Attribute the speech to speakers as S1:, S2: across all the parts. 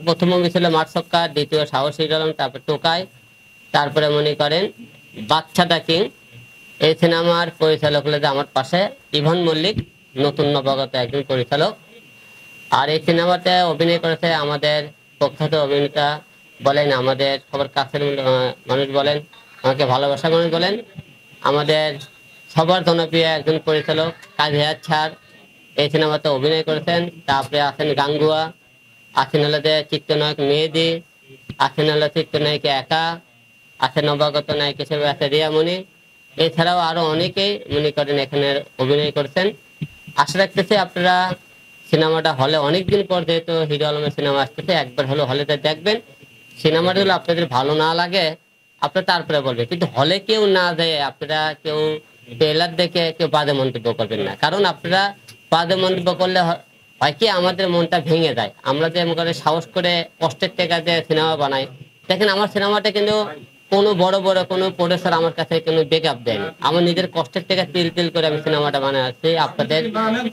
S1: প্রথম মুভি ছিল মারসক্কা, দ্বিতীয় সাহসী আলম, তারপর টোকাই, তারপরে মনে করেন বাচ্চা দা কিং। এই সিনেমার পরিচালক হলো যে আমার পাশে ইভান মল্লিক, নতুন নবাগত একজন পরিচালক। আর এই সিনেমাতে অভিনয় করেছে আমাদের প্রখ্যাত অভিনেতা বলেন, আমাদের সবার কাছের মানুষ বলেন, আমাকে ভালোবাসা মানুষ বলেন, আমাদের সবার জনপ্রিয় একজন পরিচালক কাজী হায়াৎ স্যার এই সিনেমাতে অভিনয় করেছেন। তারপরে আছেন গাঙ্গুয়া, আছেন হলো যে চিত্রনায়ক মেহেদি, আছেন হলো চিত্রনায়িকা একা, আছে নবাগত নায়ক হিসেবে আছে রিয়ামণি। এছাড়াও আরো অনেকেই মনে করেন এখানে অভিনয় করেছেন। আশা রাখতেছি আপনারা সিনেমাটা হলে অনেকদিন পর যেহেতু হিরো আলমের সিনেমা আসতেছে, একবার হলো হলেতে দেখবেন। সিনেমাটা হলো আপনাদের ভালো না লাগে আপনারা তারপরে বলবেন, কিন্তু হলে কেউ না যায় আপনারা কেউ ট্রেলার দেখে কেউ বাজে মন্তব্য করবেন না। কারণ আপনারা বাজে মন্তব্য করলে হয় কি আমাদের মনটা ভেঙে যায়। আমরা যে মনে করেন সাহস করে কষ্টের টাকা দিয়ে সিনেমা বানাই, দেখেন আমার সিনেমাটা কিন্তু কোনো বড় বড় কোনো প্রডিউসার আমার কাছে কোনো ব্যাকআপ দেয়নি। আমার নিজের কষ্টের টাকা তিল তিল করে আমি সিনেমাটা বানাচ্ছি আপনাদের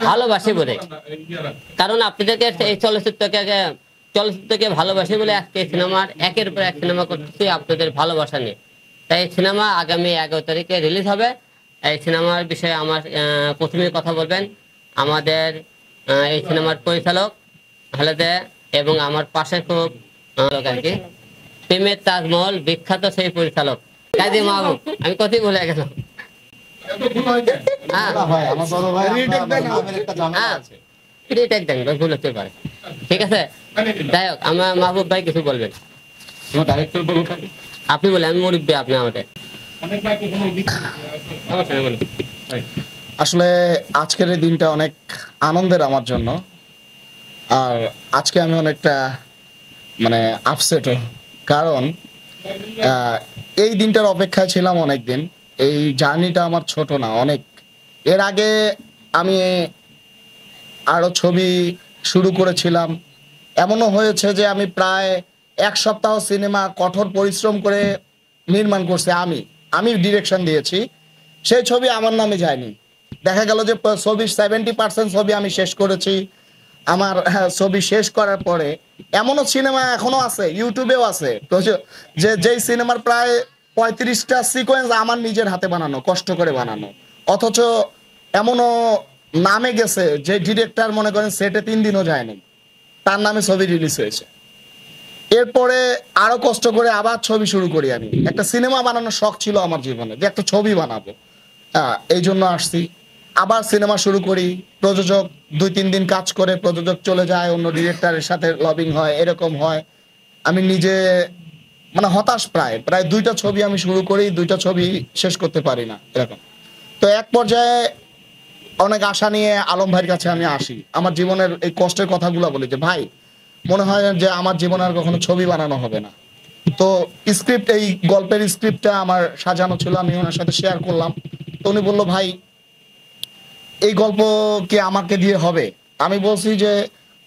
S1: ভালোবাসি বলে। কারণ আপনাদেরকে এই চলচ্চিত্রকে ভালোবাসি বলে আজকে সিনেমার একের পর এক সিনেমা করতেছি আপনাদের ভালোবাসা নিয়ে। তাই সিনেমা আগামী 11 তারিখে রিলিজ হবে। এই সিনেমার বিষয়ে আমার প্রথমে কথা বলবেন আমাদের এই সিনেমার পরিচালক খালেদা, এবং আমার পাশে খুব আর কি প্রেমের তাজমহল বিখ্যাত সেই পরিচালক কাজী মাহবুব। আমি কথাই ভুলে গেলাম। ভুল হতে পারে, ঠিক আছে। যাই হোক, আমার মাহবুব ভাই কিছু বলবেন। আপনি বলে আমি মুরব্বী, আপনি আমাদের
S2: আসলে আজকের এই দিনটা অনেক আনন্দের আমার জন্য। আর আজকে আমি অনেকটা মানে আপসেটও, কারণ এই দিনটার অপেক্ষায় ছিলাম অনেকদিন। এই জার্নিটা আমার ছোট না, অনেক। এর আগে আমি আরো ছবি শুরু করেছিলাম। এমনও হয়েছে যে আমি প্রায় 1 সপ্তাহ সিনেমা কঠোর পরিশ্রম করে নির্মাণ করছি। আমি ডিরেকশন দিয়েছি, সেই ছবি আমার নামে যায়নি। দেখা গেল যে ছবির 70% ছবি আমি শেষ করেছি। আমার ছবি শেষ করার পরে এমনও সিনেমা এখনো আছে, ইউটিউবেও আছে, তো যেই সিনেমার প্রায় 35টা সিকোয়েন্স আমার নিজের হাতে বানানো, কষ্ট করে বানানো। অথচ এমনও নামে গেছে যে ডিরেক্টর মনে করেন সেটে 3 দিনও যায়নি, তার নামে ছবি রিলিজ হয়েছে। এরপরে আরো কষ্ট করে আবার ছবি শুরু করি। আমি একটা সিনেমা বানানোর শখ ছিল আমার জীবনে, যে একটা ছবি বানাবো, এই জন্য আসছি। আবার সিনেমা শুরু করি, প্রযোজক 2-3 দিন কাজ করে প্রযোজক চলে যায়, অন্য ডিরেক্টরের সাথে লবিং হয়, এরকম হয়। আমি নিজে মানে হতাশ। প্রায় 2টা ছবি আমি শুরু করি, 2টা ছবি শেষ করতে পারি না, এরকম। তো এক পর্যায়ে অনেক আশা নিয়ে আলম ভাইয়ের কাছে আমি আসি, আমার জীবনের এই কষ্টের কথাগুলো বলি, যে ভাই মনে হয় যে আমার জীবনে আর কখনো ছবি বানানো হবে না। তো স্ক্রিপ্ট, এই গল্পের স্ক্রিপ্টটা আমার সাজানো ছিল, আমি ওনার সাথে শেয়ার করলাম। তো উনি বললো, ভাই এই গল্প কি আমাকে দিয়ে হবে? আমি বলছি যে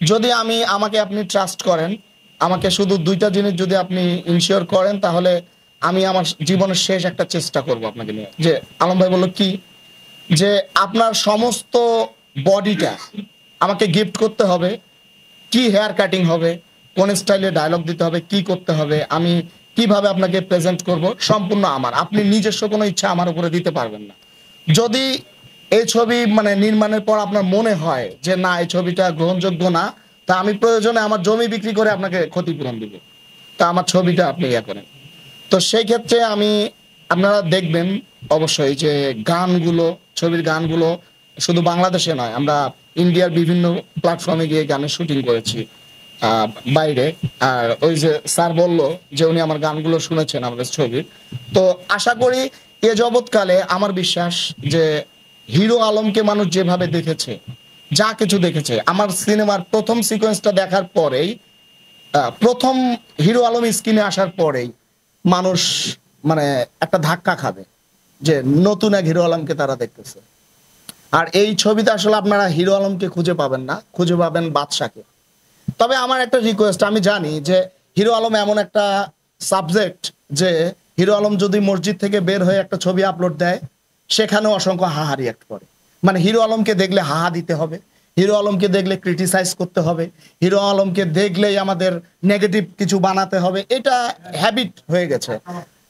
S2: যদি আমাকে আপনি ট্রাস্ট করেন, আমাকে শুধু 2টা জিনিস যদি আপনি ইনশিওর করেন, তাহলে আমি আমার জীবনের শেষ একটা চেষ্টা করব আপনাকে নিয়ে। যে আলম ভাই বললো কি, যে আপনার সমস্ত বডিটা আমাকে গিফট করতে হবে, কি হেয়ার কাটিং হবে, কোন স্টাইলে ডায়লগ দিতে হবে, কি করতে হবে, আমি কিভাবে আপনাকে প্রেজেন্ট করব, সম্পূর্ণ আমার। আপনি নিজস্ব কোনো ইচ্ছা আমার উপরে দিতে পারবেন না। যদি এই ছবি মানে নির্মাণের পর আপনার মনে হয় যে না এই ছবিটা গ্রহণযোগ্য না, তা আমি প্রয়োজনে আমার জমি বিক্রি করে আপনাকে ক্ষতিপূরণ দিব, তা আমার ছবিটা আপনি ইয়ে করেন। তো সেই ক্ষেত্রে আপনারা দেখবেন অবশ্যই যে গানগুলো, ছবির গানগুলো শুধু বাংলাদেশে নয়, আমরা ইন্ডিয়ার বিভিন্ন প্ল্যাটফর্মে গিয়ে গানের শুটিং করেছি বাইরে। আর ওই যে স্যার বললো যে উনি আমার গানগুলো শুনেছেন আমাদের ছবির। তো আশা করি এ জগৎকালে আমার বিশ্বাস যে হিরো আলমকে মানুষ যেভাবে দেখেছে, যা কিছু দেখেছে, আমার সিনেমার প্রথম সিকোয়েন্সটা দেখার পরেই, প্রথম হিরো আলম স্ক্রিনে আসার পরেই মানুষ মানে একটা ধাক্কা খাবে যে নতুন এক হিরো আলমকে তারা দেখতেছে। আর এই ছবিতে আসলে আপনারা হিরো আলমকে খুঁজে পাবেন না, খুঁজে পাবেন বাদশাকে। তবে আমার একটা রিকোয়েস্ট, আমি জানি যে হিরো আলম এমন একটা সাবজেক্ট যে হিরো আলম যদি মসজিদ থেকে বের হয়ে একটা ছবি আপলোড দেয়, সেখানেও অসংখ্য হাহা রিয়াক্ট করে। মানে হিরো আলমকে দেখলে হাহা দিতে হবে, হিরো আলমকে দেখলে ক্রিটিসাইজ করতে হবে, হিরো আলমকে দেখলেই আমাদের নেগেটিভ কিছু বানাতে হবে, এটা হ্যাবিট হয়ে গেছে।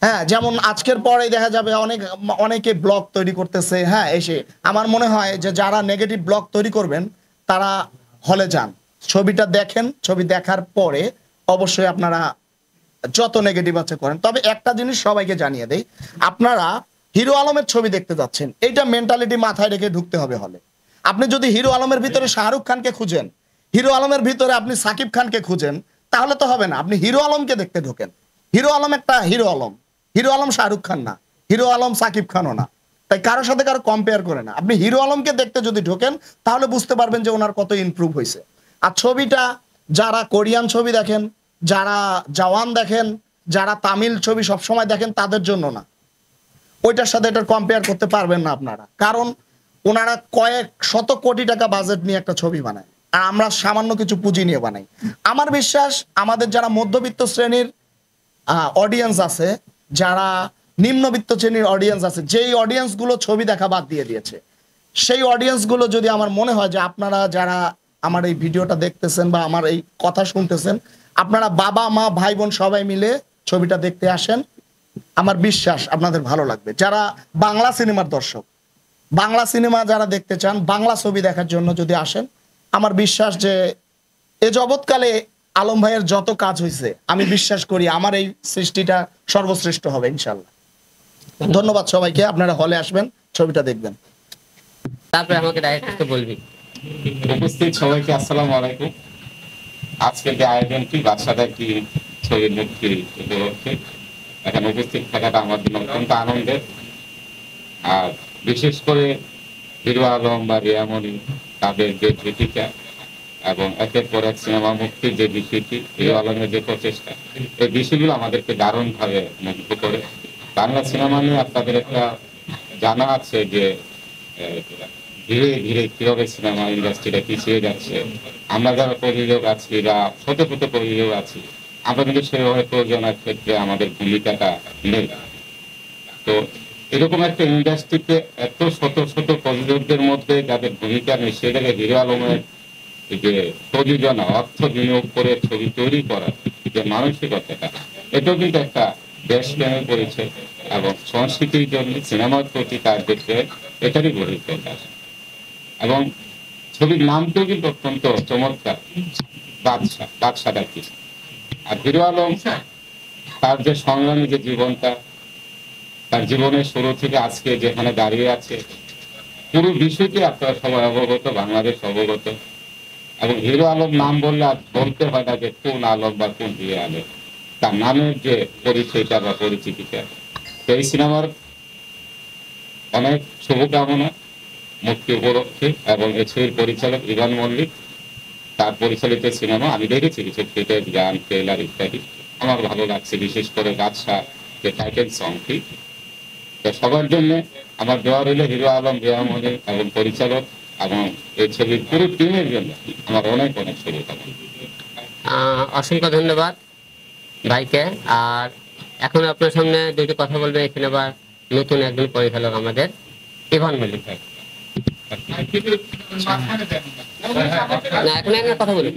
S2: হ্যাঁ, যেমন আজকের পরেই দেখা যাবে অনেকে ব্লগ তৈরি করতেছে। হ্যাঁ, এসে আমার মনে হয় যে যারা নেগেটিভ ব্লগ তৈরি করবেন তারা হলে যান, ছবিটা দেখেন, ছবি দেখার পরে অবশ্যই আপনারা যত নেগেটিভ আছে করেন। তবে একটা জিনিস সবাইকে জানিয়ে দেই, আপনারা হিরো আলমের ছবি দেখতে যাচ্ছেন, এইটা মেন্টালিটি মাথায় রেখে ঢুকতে হবে হলে। আপনি যদি হিরো আলমের ভিতরে শাহরুখ খানকে খুঁজেন, হিরো আলমের ভিতরে আপনি সাকিব খানকে খুঁজেন, তাহলে তো হবে না। আপনি হিরো আলমকে দেখতে ঢোকেন। হিরো আলম একটা হিরো আলম, হিরো আলম শাহরুখ খান না, হিরো আলম সাকিব খানও না, তাই কারোর সাথে কারো কম্পেয়ার করে না। আপনি হিরো আলমকে দেখতে যদি ঢোকেন তাহলে বুঝতে পারবেন যে ওনার কত ইমপ্রুভ হয়েছে। আর ছবিটা যারা কোরিয়ান ছবি দেখেন, যারা জওয়ান দেখেন, যারা তামিল ছবি সবসময় দেখেন, তাদের জন্য না, ওইটার সাথে এটার কম্পেয়ার করতে পারবেন না আপনারা। কারণ ওনারা কয়েক শত কোটি টাকা বাজেট নিয়ে একটা ছবি বানায়, আর আমরা সামান্য কিছু পুঁজি নিয়ে বানাই। আমার বিশ্বাস আমাদের যারা মধ্যবিত্ত শ্রেণীর অডিয়েন্স আছে, যারা নিম্নবিত্ত শ্রেণীর অডিয়েন্স আছে, যেই অডিয়েন্সগুলো ছবি দেখা বাদ দিয়ে দিয়েছে, সেই অডিয়েন্সগুলো যদি আমার মনে হয় যে আপনারা যারা আমার এই ভিডিওটা দেখতেছেন বা আমার এই কথা শুনতেছেন, আপনারা বাবা মা ভাই বোন সবাই মিলে ছবিটা দেখতে আসেন, আমার বিশ্বাস আপনাদের ভালো লাগবে। যারা বাংলা সিনেমার দর্শক, বাংলা সিনেমা যারা দেখতে চান, বাংলা ছবি দেখার জন্য যদি আসেন, আমার বিশ্বাস যে এ জগৎকালে আলম ভাইয়ের যত কাজ হয়েছে, আমি বিশ্বাস করি আমার এই সৃষ্টিটা সর্বশ্রেষ্ঠ হবে ইনশাল্লাহ। ধন্যবাদ সবাইকে, আপনারা হলে আসবেন, ছবিটা দেখবেন।
S1: তারপরে আমাকে ডাইরেক্ট বলবি।
S3: উপস্থিত সবাইকে আসসালামু আলাইকুম। আজকের যে আয়োজনটি বাদশাদার কি ছবির মুক্তি উপলক্ষে এখানে উপস্থিত থাকাটা আমার জন্য অত্যন্ত আনন্দের। আর বিশেষ করে হিরো আলম বা রিয়ামণি তাদের যে ভীতিকা এবং একের পর এক সিনেমা মুক্তির যে বিষয়টি, হিরো আলমের যে প্রচেষ্টা, এই বিষয়গুলো আমাদেরকে দারুণভাবে মুগ্ধ করে। বাংলা সিনেমা নিয়ে আপনাদের একটা জানা আছে যে ধীরে ধীরে কিভাবে সিনেমা ইন্ডাস্ট্রিটা পিছিয়ে যাচ্ছে। আমরা যারা প্রযোজক আছি বা ছোট ছোট প্রযোজক আছি, আমরা কিন্তু সেভাবে প্রযোজনার ক্ষেত্রে আমাদের ভূমিকাটা নেই। তো এরকম একটা ইন্ডাস্ট্রিতে এত ছোট ছোট প্রযোজকদের মধ্যে যাদের ভূমিকা নেই, সেটাকে হিরো আলমের যে প্রযোজনা, অর্থ বিনিয়োগ করে ছবি তৈরি করার যে মানসিকতাটা, এটাও কিন্তু একটা দেশপ্রেমের পরিচয় এবং সংস্কৃতির জন্য সিনেমার প্রতি তার দেখতে এটারই বহিঃপ্রকাশ। এবং ছবির নামটাও কিন্তু অত্যন্ত চমৎকার, বাদশাটা কি। আর হিরো আলম তার যে সংগ্রামী যে জীবনটা, তার জীবনের শুরু থেকে আজকে যেখানে দাঁড়িয়ে আছে, পুরো বিষয়টি আপনারা সবাই অবগত, বাংলাদেশ অবগত। এবং হিরো আলম নাম বললে আর বলতে হয় না যে কোন আলম বা কোন হিরো আলম, তার নামের যে পরিচয়টা বা পরিচিতিটা। তো এই সিনেমার অনেক শুভকামনা মুক্তি উপলক্ষে। এবং এই ছবির পরিচালক ইভান মল্লিক, তার পরিচালিত সিনেমা আমি দেখেছি কিছু ফুটেজ, গান, ট্রেলার ইত্যাদি। আমার ভালো লাগছে, বিশেষ করে বাদশা যে টাইটেল সংটি। তো সবার জন্য আমার দোয়া রইল হিরো আলম, রিয়ামণি এবং পরিচালক এবং এই ছবির পুরো টিমের জন্য আমার অনেক অনেক শুভকামনা।
S1: অসংখ্য ধন্যবাদ ভাইকে। আর এখন আপনার সামনে দুইটি কথা বলবে এই সিনেমার নতুন একজন পরিচালক আমাদের ইভান মল্লিক ভাই। না, এখন একটা কথা বলি।